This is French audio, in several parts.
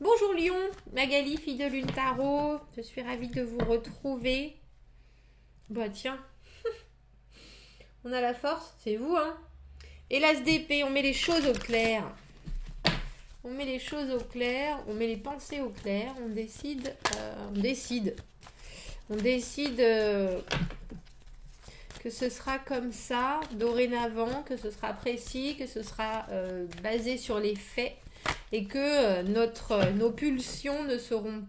Bonjour Lyon, Magali, fille de Lune Tarot. Je suis ravie de vous retrouver. Bah tiens, on a la force, c'est vous hein. Et l'as d'épée, on met les choses au clair. On met les choses au clair, on met les pensées au clair, on décide, que ce sera comme ça, dorénavant, que ce sera précis, que ce sera basé sur les faits et que nos pulsions n'auront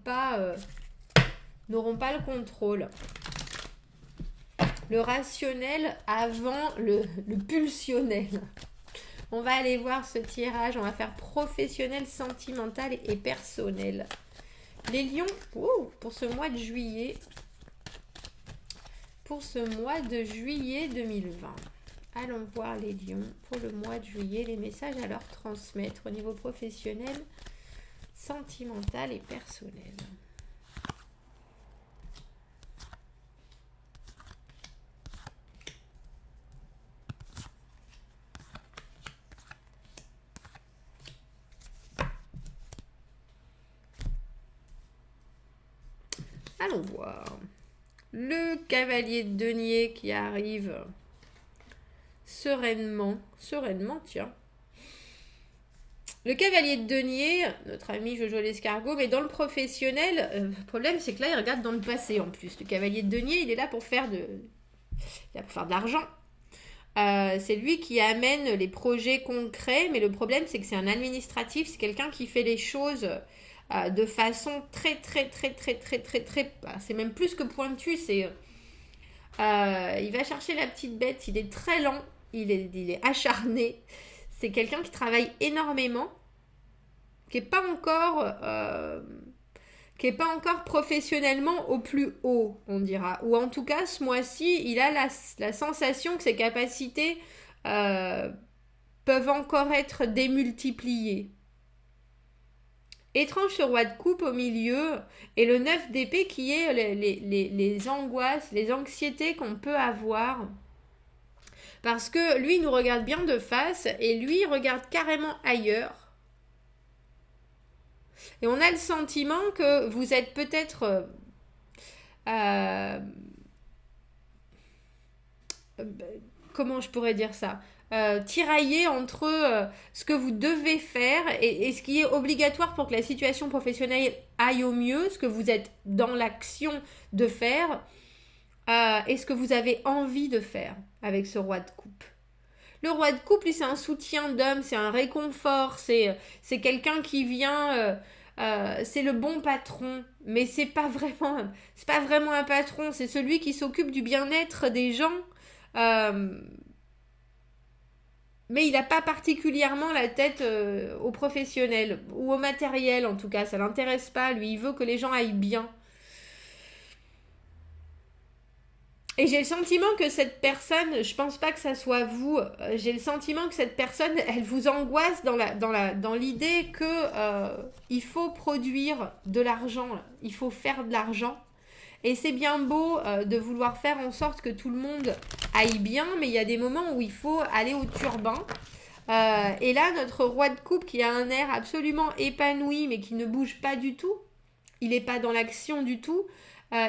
pas le contrôle. Le rationnel avant le pulsionnel. On va aller voir ce tirage, on va faire professionnel, sentimental et personnel. Les lions, pour ce mois de juillet. Pour ce mois de juillet 2020. Allons voir les lions pour le mois de juillet, les messages à leur transmettre au niveau professionnel, sentimental et personnel. Allons voir. Le cavalier de denier qui arrive sereinement, tiens. Le cavalier de denier, notre ami Jojo l'escargot, mais dans le professionnel, le problème c'est que là il regarde dans le passé en plus. Le cavalier de denier, il est là pour faire de l'argent. C'est lui qui amène les projets concrets, mais le problème c'est que c'est un administratif, c'est quelqu'un qui fait les choses de façon très, c'est même plus que pointu, c'est il va chercher la petite bête, il est très lent, il est acharné, c'est quelqu'un qui travaille énormément, qui est pas encore professionnellement au plus haut, on dira, ou en tout cas ce mois-ci il a la sensation que ses capacités peuvent encore être démultipliées. Étrange ce roi de coupe au milieu et le 9 d'épée qui est les angoisses, les anxiétés qu'on peut avoir. Parce que lui il nous regarde bien de face et lui il regarde carrément ailleurs. Et on a le sentiment que vous êtes peut-être comment je pourrais dire ça, tiraillé entre ce que vous devez faire et ce qui est obligatoire pour que la situation professionnelle aille au mieux, ce que vous êtes dans l'action de faire et ce que vous avez envie de faire avec ce roi de coupe. Le roi de coupe, lui, c'est un soutien d'homme, c'est un réconfort, c'est quelqu'un qui vient, c'est le bon patron, mais c'est pas vraiment un patron, c'est celui qui s'occupe du bien-être des gens. Mais il n'a pas particulièrement la tête au professionnel ou au matériel en tout cas, ça l'intéresse pas, lui il veut que les gens aillent bien. Et j'ai le sentiment que cette personne, je pense pas que ça soit vous, j'ai le sentiment que cette personne, elle vous angoisse dans l'idée que il faut produire de l'argent, il faut faire de l'argent. Et c'est bien beau de vouloir faire en sorte que tout le monde aille bien, mais il y a des moments où il faut aller au turbin. Et là, notre roi de coupe qui a un air absolument épanoui, mais qui ne bouge pas du tout, il n'est pas dans l'action du tout,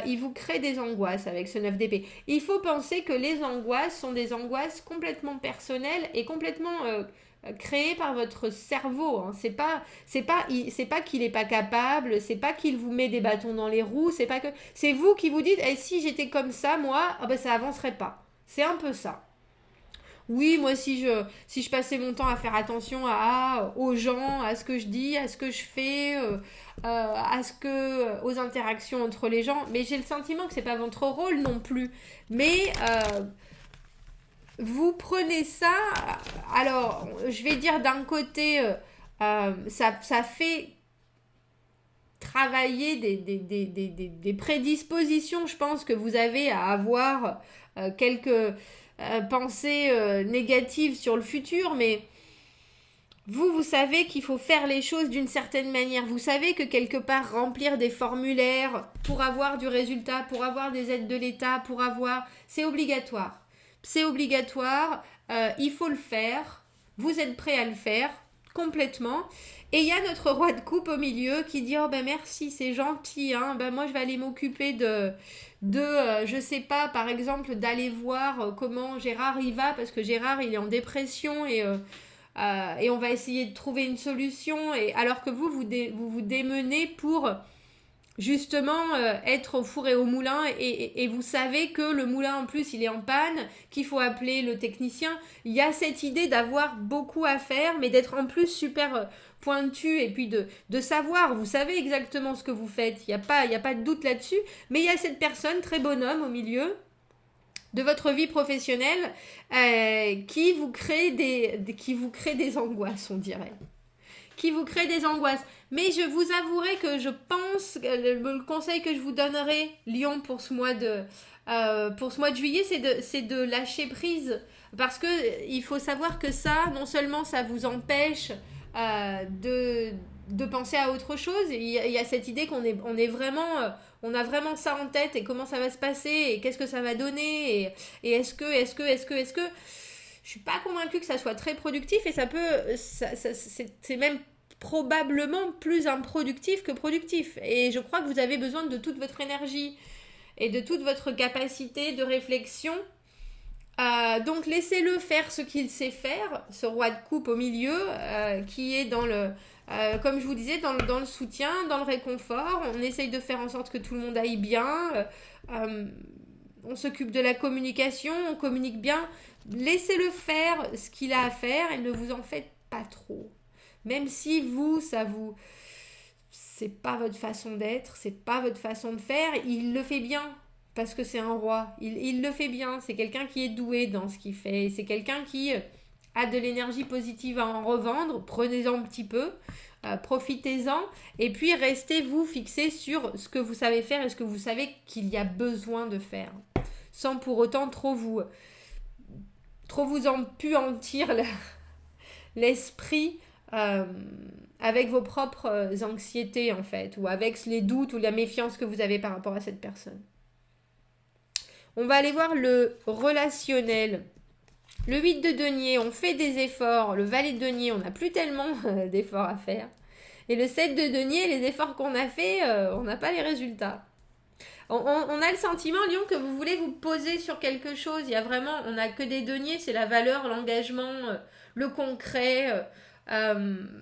il vous crée des angoisses avec ce 9 d'épée. Il faut penser que les angoisses sont des angoisses complètement personnelles et complètement créées par votre cerveau. Hein. C'est pas qu'il n'est pas capable, c'est pas qu'il vous met des bâtons dans les roues, c'est vous qui vous dites si j'étais comme ça, moi, ça avancerait pas. C'est un peu ça. Oui, moi, si je passais mon temps à faire attention aux gens, à ce que je dis, à ce que je fais, aux interactions entre les gens, mais j'ai le sentiment que c'est pas votre rôle non plus. Mais vous prenez ça, alors, je vais dire d'un côté, ça fait travailler des prédispositions, je pense, que vous avez à avoir quelques pensées négatives sur le futur, mais vous savez qu'il faut faire les choses d'une certaine manière. Vous savez que quelque part, remplir des formulaires pour avoir du résultat, pour avoir des aides de l'État, c'est obligatoire. C'est obligatoire, il faut le faire. Vous êtes prêt à le faire. complètement. Et il y a notre roi de coupe au milieu qui dit oh ben merci, c'est gentil, hein, ben moi je vais aller m'occuper de je sais pas, par exemple d'aller voir comment Gérard y va parce que Gérard il est en dépression et on va essayer de trouver une solution et alors que vous démenez pour justement être au four et au moulin et vous savez que le moulin en plus il est en panne, qu'il faut appeler le technicien. Il y a cette idée d'avoir beaucoup à faire mais d'être en plus super pointu et puis de savoir, vous savez exactement ce que vous faites, il y a pas de doute là-dessus, mais il y a cette personne très bonhomme au milieu de votre vie professionnelle qui vous crée des angoisses, on dirait qui vous crée des angoisses. Mais je vous avouerai que je pense, le conseil que je vous donnerai, Lyon, pour ce mois de juillet, c'est de lâcher prise. Parce que il faut savoir que ça, non seulement ça vous empêche de penser à autre chose, il y a cette idée on est vraiment... on a vraiment ça en tête et comment ça va se passer et qu'est-ce que ça va donner et est-ce que je suis pas convaincue que ça soit très productif et c'est même probablement plus improductif que productif. Et je crois que vous avez besoin de toute votre énergie et de toute votre capacité de réflexion. Donc laissez-le faire ce qu'il sait faire, ce roi de coupe au milieu, qui est comme je vous disais, dans le soutien, dans le réconfort. On essaye de faire en sorte que tout le monde aille bien. On s'occupe de la communication, on communique bien. Laissez-le faire ce qu'il a à faire et ne vous en faites pas trop. Même si c'est pas votre façon d'être, c'est pas votre façon de faire, il le fait bien parce que c'est un roi. Il le fait bien. C'est quelqu'un qui est doué dans ce qu'il fait. C'est quelqu'un qui a de l'énergie positive à en revendre. Prenez-en un petit peu. Profitez-en et puis restez-vous fixé sur ce que vous savez faire et ce que vous savez qu'il y a besoin de faire sans pour autant trop vous empuantir l'esprit avec vos propres anxiétés en fait ou avec les doutes ou la méfiance que vous avez par rapport à cette personne. On va aller voir le relationnel. Le 8 de denier, on fait des efforts. Le valet de denier, on n'a plus tellement d'efforts à faire. Et le 7 de denier, les efforts qu'on a fait, on n'a pas les résultats. On a le sentiment, Lyon, que vous voulez vous poser sur quelque chose. Il y a vraiment, on n'a que des deniers, c'est la valeur, l'engagement, le concret.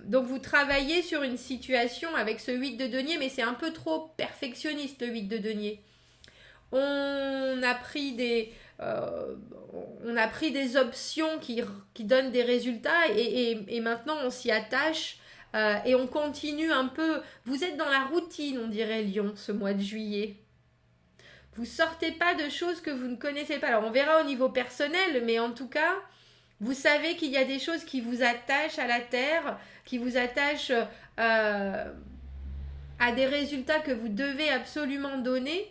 Donc vous travaillez sur une situation avec ce 8 de denier, mais c'est un peu trop perfectionniste le 8 de denier. On a pris des options qui donnent des résultats et maintenant on s'y attache et on continue un peu. Vous êtes dans la routine, on dirait Lyon, ce mois de juillet. Vous sortez pas de choses que vous ne connaissez pas. Alors on verra au niveau personnel, mais en tout cas, vous savez qu'il y a des choses qui vous attachent à la terre, qui vous attachent à des résultats que vous devez absolument donner.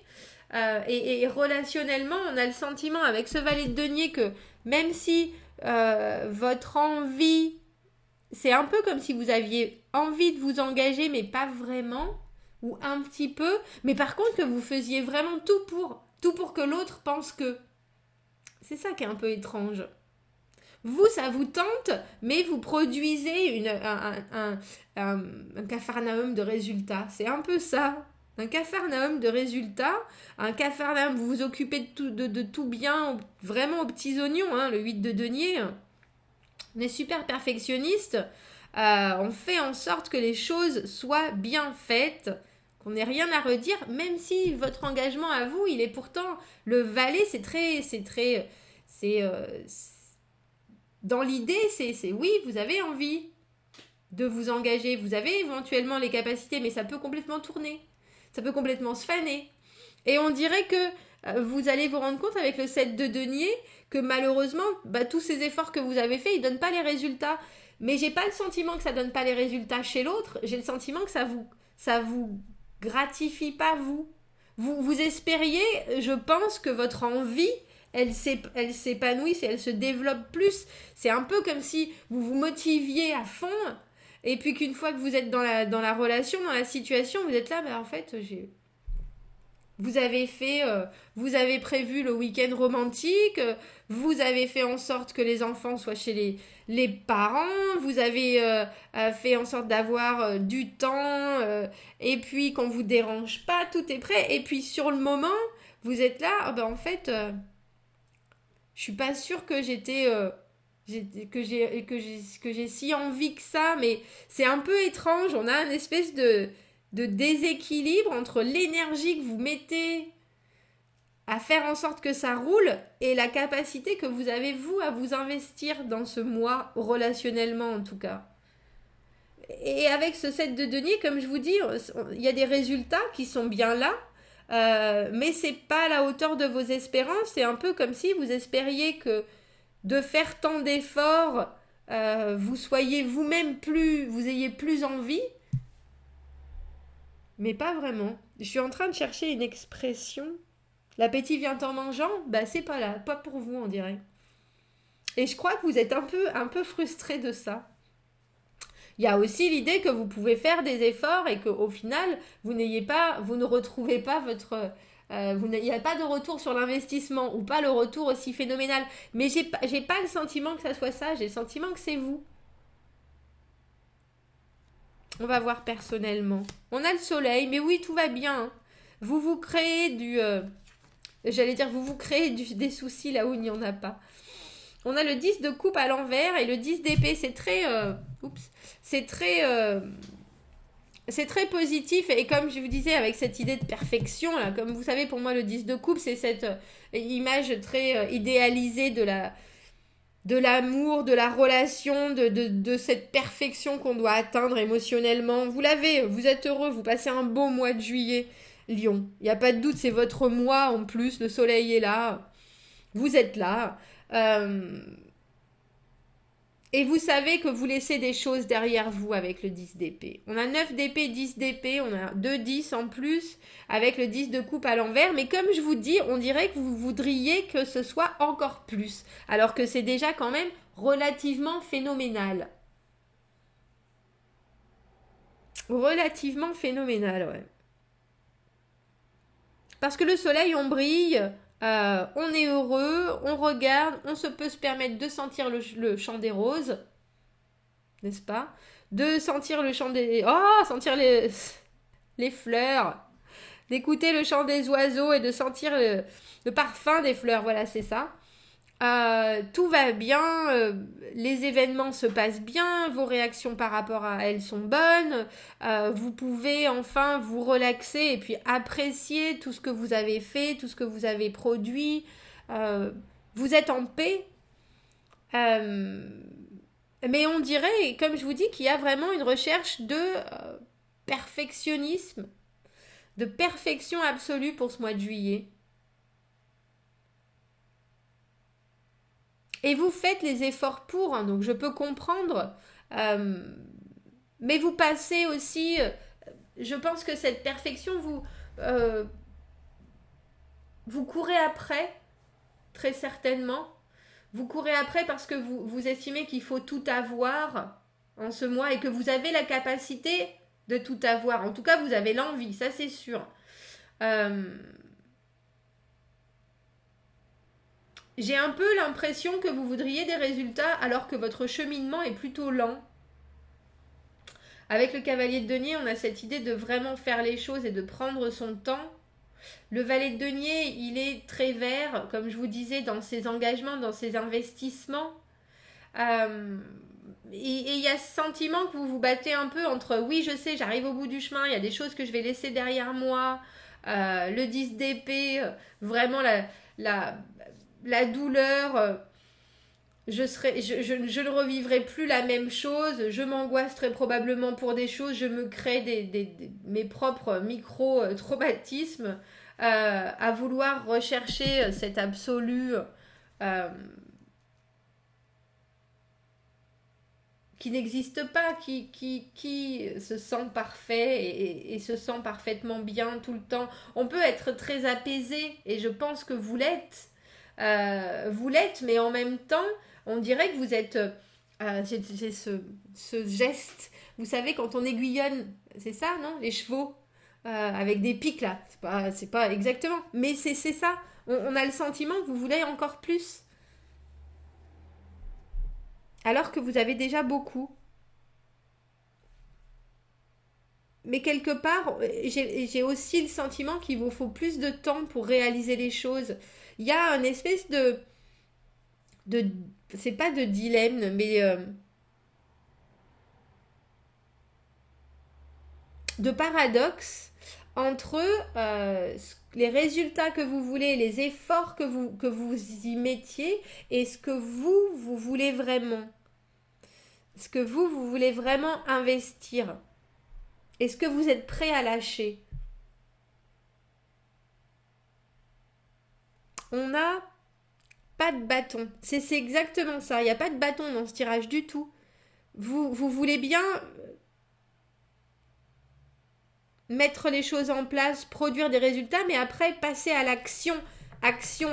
Et relationnellement, on a le sentiment avec ce valet de denier que même si votre envie, c'est un peu comme si vous aviez envie de vous engager, mais pas vraiment, ou un petit peu, mais par contre que vous faisiez vraiment tout pour que l'autre pense que. C'est ça qui est un peu étrange. Vous, ça vous tente, mais vous produisez un capharnaüm de résultats. C'est un peu ça. Un capharnaüm de résultats, un capharnaüm, vous vous occupez de tout bien, vraiment aux petits oignons, hein, le 8 de denier. On est super perfectionniste, on fait en sorte que les choses soient bien faites, qu'on n'ait rien à redire, même si votre engagement à vous, il est pourtant, le valet, dans l'idée, c'est oui, vous avez envie de vous engager, vous avez éventuellement les capacités, mais ça peut complètement tourner. Ça peut complètement se faner. Et on dirait que vous allez vous rendre compte avec le 7 de denier que malheureusement, tous ces efforts que vous avez faits, ils ne donnent pas les résultats. Mais j'ai pas le sentiment que ça donne pas les résultats chez l'autre. J'ai le sentiment que ça vous gratifie pas vous. Vous espériez, je pense, que votre envie, elle s'épanouisse et elle se développe plus. C'est un peu comme si vous vous motiviez à fond. Et puis qu'une fois que vous êtes dans la relation, dans la situation, vous êtes là, en fait, vous avez prévu le week-end romantique, vous avez fait en sorte que les enfants soient chez les parents, vous avez fait en sorte d'avoir du temps, et puis qu'on vous dérange pas, tout est prêt. Et puis sur le moment, vous êtes là, ah ben en fait, je suis pas sûre que que j'ai si envie que ça, mais c'est un peu étrange. On a une espèce de déséquilibre entre l'énergie que vous mettez à faire en sorte que ça roule et la capacité que vous avez, vous, à vous investir dans ce mois, relationnellement en tout cas. Et avec ce set de deniers, comme je vous dis, il y a des résultats qui sont bien là, mais c'est pas à la hauteur de vos espérances. C'est un peu comme si vous espériez que de faire tant d'efforts, vous soyez vous-même vous ayez plus envie, mais pas vraiment. Je suis en train de chercher une expression. L'appétit vient en mangeant, bah c'est pas là, pas pour vous on dirait. Et je crois que vous êtes un peu frustré de ça. Il y a aussi l'idée que vous pouvez faire des efforts et qu'au final, vous ne retrouvez pas votre, il n'y a pas de retour sur l'investissement ou pas le retour aussi phénoménal. Mais j'ai pas le sentiment que ça soit ça, j'ai le sentiment que c'est vous. On va voir personnellement. On a le soleil, mais oui, tout va bien. Vous vous créez vous vous créez des soucis là où il n'y en a pas. On a le 10 de coupe à l'envers et le 10 d'épée. C'est c'est très positif. Et comme je vous disais, avec cette idée de perfection, là, comme vous savez, pour moi, le 10 de coupe, c'est cette image très idéalisée de l'amour, de la relation, de cette perfection qu'on doit atteindre émotionnellement. Vous l'avez, vous êtes heureux, vous passez un beau mois de juillet, Lion. Il n'y a pas de doute, c'est votre mois en plus, le soleil est là, vous êtes là. Et vous savez que vous laissez des choses derrière vous avec le 10 d'épée. On a 9 d'épée, 10 d'épée, on a 2 10 en plus avec le 10 de coupe à l'envers. Mais comme je vous dis, on dirait que vous voudriez que ce soit encore plus. Alors que c'est déjà quand même relativement phénoménal. Relativement phénoménal, ouais. Parce que le soleil, on brille, on est heureux, on regarde, peut se permettre de sentir le chant des roses, n'est-ce pas? De sentir le chant des... Oh, sentir les fleurs, d'écouter le chant des oiseaux et de sentir le parfum des fleurs, voilà, c'est ça. Tout va bien, les événements se passent bien, vos réactions par rapport à elles sont bonnes, vous pouvez enfin vous relaxer et puis apprécier tout ce que vous avez fait, tout ce que vous avez produit. Vous êtes en paix. Mais on dirait, comme je vous dis, qu'il y a vraiment une recherche de perfectionnisme, de perfection absolue pour ce mois de juillet. Et vous faites les efforts pour, hein, donc je peux comprendre. Mais vous passez aussi, je pense que cette perfection, vous courez après, très certainement. Vous courez après parce que vous estimez qu'il faut tout avoir en ce mois et que vous avez la capacité de tout avoir. En tout cas, vous avez l'envie, ça c'est sûr. J'ai un peu l'impression que vous voudriez des résultats alors que votre cheminement est plutôt lent. Avec le cavalier de denier, on a cette idée de vraiment faire les choses et de prendre son temps. Le valet de denier, il est très vert, comme je vous disais, dans ses engagements, dans ses investissements. Et il y a ce sentiment que vous vous battez un peu entre oui, je sais, j'arrive au bout du chemin, il y a des choses que je vais laisser derrière moi. Le 10 d'épée, vraiment la douleur. Je ne revivrai plus la même chose, je m'angoisse très probablement pour des choses, je me crée mes propres micro-traumatismes à vouloir rechercher cet absolu qui n'existe pas, qui se sent parfait et se sent parfaitement bien tout le temps. On peut être très apaisé et je pense que vous l'êtes. Vous l'êtes, mais en même temps, on dirait que vous êtes... j'ai ce geste, vous savez, quand on aiguillonne, c'est ça, non? Les chevaux. avec des pics là. C'est pas exactement. Mais c'est ça. On a le sentiment que vous voulez encore plus. Alors que vous avez déjà beaucoup. Mais quelque part, j'ai aussi le sentiment qu'il vous faut plus de temps pour réaliser les choses. Il y a une espèce de c'est pas de dilemme, mais de paradoxe entre les résultats que vous voulez, les efforts que vous y mettiez et ce que vous voulez vraiment. Ce que vous voulez vraiment investir. Est-ce que vous êtes prêt à lâcher? On n'a pas de bâton. C'est exactement ça. Il n'y a pas de bâton dans ce tirage du tout. Vous voulez bien mettre les choses en place, produire des résultats, mais après passer à l'action. Action,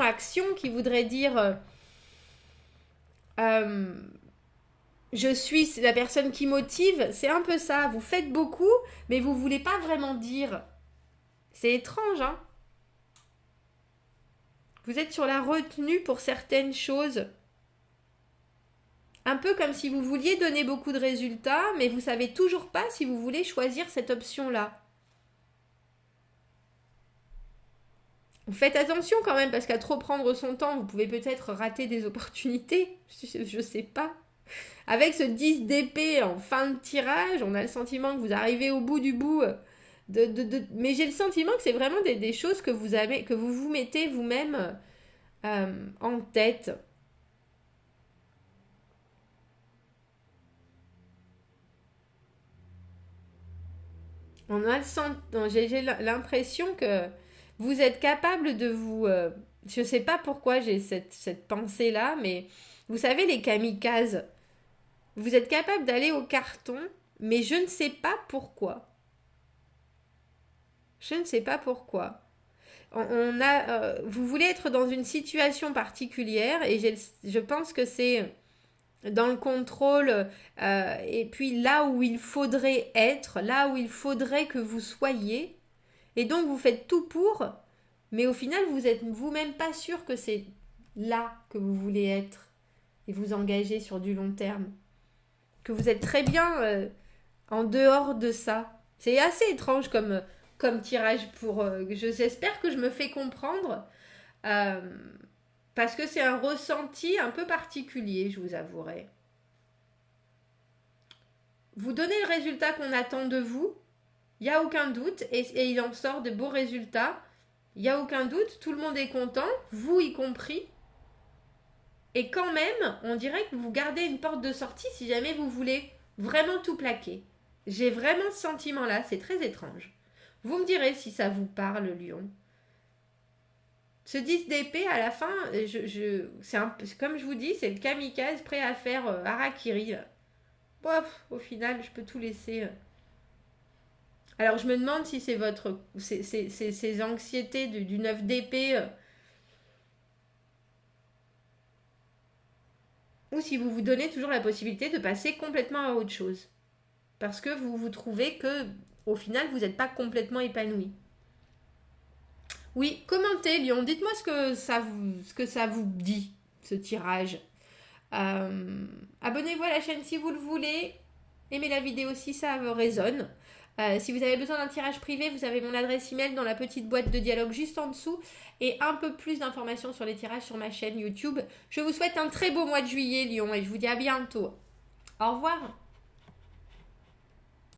qui voudrait dire je suis la personne qui motive. C'est un peu ça. Vous faites beaucoup, mais vous voulez pas vraiment dire. C'est étrange, hein? Vous êtes sur la retenue pour certaines choses. Un peu comme si vous vouliez donner beaucoup de résultats, mais vous savez toujours pas si vous voulez choisir cette option-là. Faites attention quand même, parce qu'à trop prendre son temps, vous pouvez peut-être rater des opportunités. Je sais pas. Avec ce 10 d'épée en fin de tirage, on a le sentiment que vous arrivez au bout du bout. Mais j'ai le sentiment que c'est vraiment des choses que vous mettez vous-même en tête. J'ai l'impression que vous êtes capable de vous... je sais pas pourquoi j'ai cette pensée-là, mais vous savez, les kamikazes, vous êtes capable d'aller au carton, mais je ne sais pas pourquoi. Je ne sais pas pourquoi. Vous voulez être dans une situation particulière et je pense que c'est dans le contrôle et puis là où il faudrait être, là où il faudrait que vous soyez. Et donc vous faites tout pour, mais au final vous êtes vous-même pas sûr que c'est là que vous voulez être et vous engager sur du long terme. Que vous êtes très bien en dehors de ça. C'est assez étrange comme tirage pour... j'espère que je me fais comprendre. Euh, parce que c'est un ressenti un peu particulier, je vous avouerai. Vous donnez le résultat qu'on attend de vous, il n'y a aucun doute, et il en sort de beaux résultats. Il n'y a aucun doute, tout le monde est content, vous y compris. Et quand même, on dirait que vous gardez une porte de sortie si jamais vous voulez vraiment tout plaquer. J'ai vraiment ce sentiment-là, c'est très étrange. Vous me direz si ça vous parle, Lion. Ce 10 d'épée, à la fin, comme je vous dis, c'est le kamikaze prêt à faire harakiri. Bof, au final, je peux tout laisser. Alors, je me demande si c'est ces anxiétés du 9 d'épée ou si vous vous donnez toujours la possibilité de passer complètement à autre chose. Parce que vous trouvez que, au final, vous n'êtes pas complètement épanoui. Oui, commentez, Lyon. Dites-moi ce que ça vous dit, ce tirage. Abonnez-vous à la chaîne si vous le voulez. Aimez la vidéo si ça vous résonne. Si vous avez besoin d'un tirage privé, vous avez mon adresse email dans la petite boîte de dialogue juste en dessous et un peu plus d'informations sur les tirages sur ma chaîne YouTube. Je vous souhaite un très beau mois de juillet, Lyon, et je vous dis à bientôt. Au revoir.